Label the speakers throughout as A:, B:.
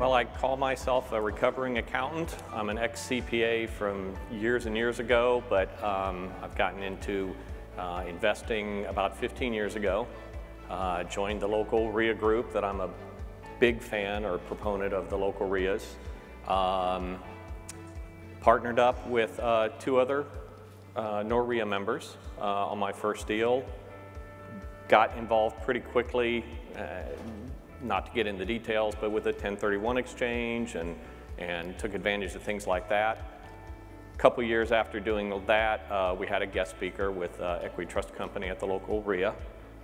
A: Well, I call myself a recovering accountant. I'm an ex-CPA from years and years ago, but I've gotten into investing about 15 years ago. Joined the local RIA group that I'm a big fan or proponent of the local RIAs. Partnered up with two other no-RIA members on my first deal. Got involved pretty quickly, not to get into details, but with a 1031 exchange and took advantage of things like that. A couple years after doing that, we had a guest speaker with Equity Trust Company at the local RIA,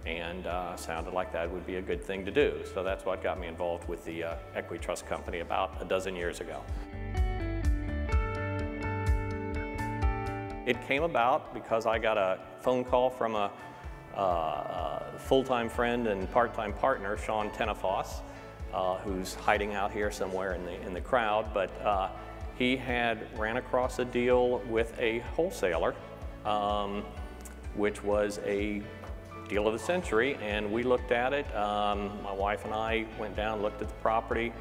A: and sounded like that would be a good thing to do. So that's what got me involved with the Equity Trust Company about a dozen years ago. It came about because I got a phone call from a full-time friend and part-time partner, Sean Tenafos, who's hiding out here somewhere in the crowd, but he had ran across a deal with a wholesaler, which was a deal of the century, and we looked at it. My wife and I went down, looked at the property.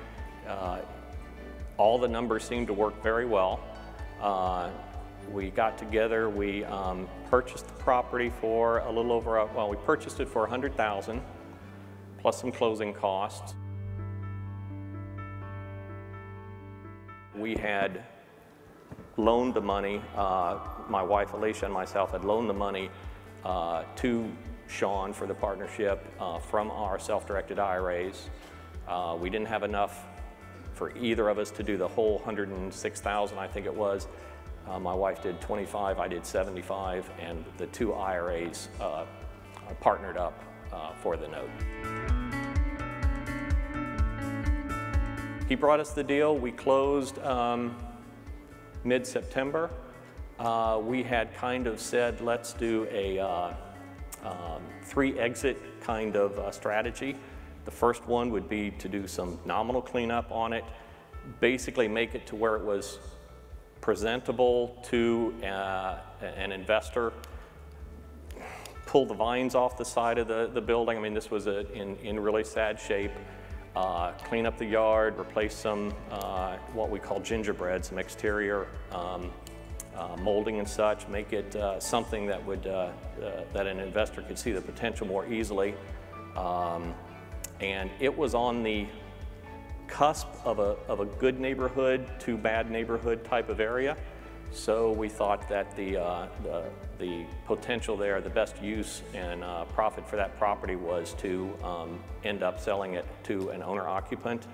A: All the numbers seemed to work very well. We got together, we purchased the property for a little over, we purchased it for $100,000 plus some closing costs. We had loaned the money, my wife Alicia and myself had loaned the money to Sean for the partnership from our self-directed IRAs. We didn't have enough for either of us to do the whole $106,000, I think it was. My wife did 25, I did 75, and the two IRAs partnered up for the note. He brought us the deal. We closed mid-September. We had kind of said, let's do a three-exit kind of strategy. The first one would be to do some nominal cleanup on it, basically make it to where it was presentable to an investor, pull the vines off the side of the building. I mean, this was in really sad shape. Clean up the yard, replace some what we call gingerbread, some exterior molding and such, make it something that would that an investor could see the potential more easily. And it was on the cusp of a good neighborhood to bad neighborhood type of area. So we thought that the potential there, the best use and profit for that property was to end up selling it to an owner-occupant.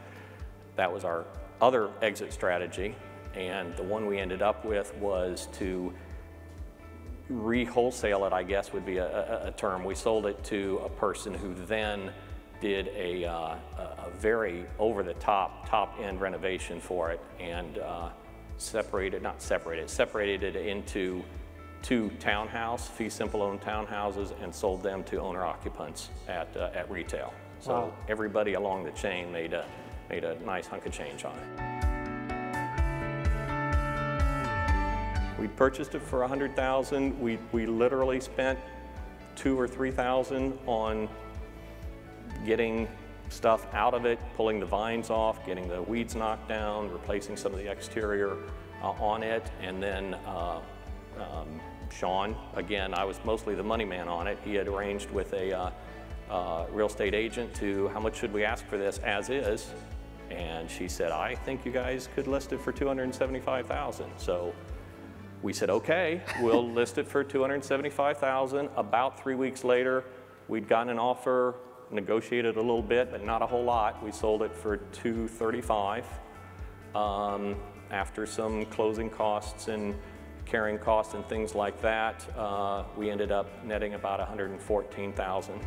A: That was our other exit strategy, and the one we ended up with was to re-wholesale it, I guess would be a term. We sold it to a person who then did a very top-end renovation for it, and separated it into two fee simple owned townhouses, and sold them to owner occupants at retail. So wow. Everybody along the chain made a nice hunk of change on it. We purchased it for $100,000. We literally spent $2,000 or $3,000 on getting stuff out of it, pulling the vines off, getting the weeds knocked down, replacing some of the exterior on it, and then Sean, again, I was mostly the money man on it. He had arranged with a real estate agent to, how much should we ask for this as is? And she said, I think you guys could list it for $275,000. So we said, okay, we'll list it for $275,000. About 3 weeks later, we'd gotten an offer, negotiated a little bit, but not a whole lot. We sold it for $235,000. After some closing costs and carrying costs and things like that, we ended up netting about $114,000.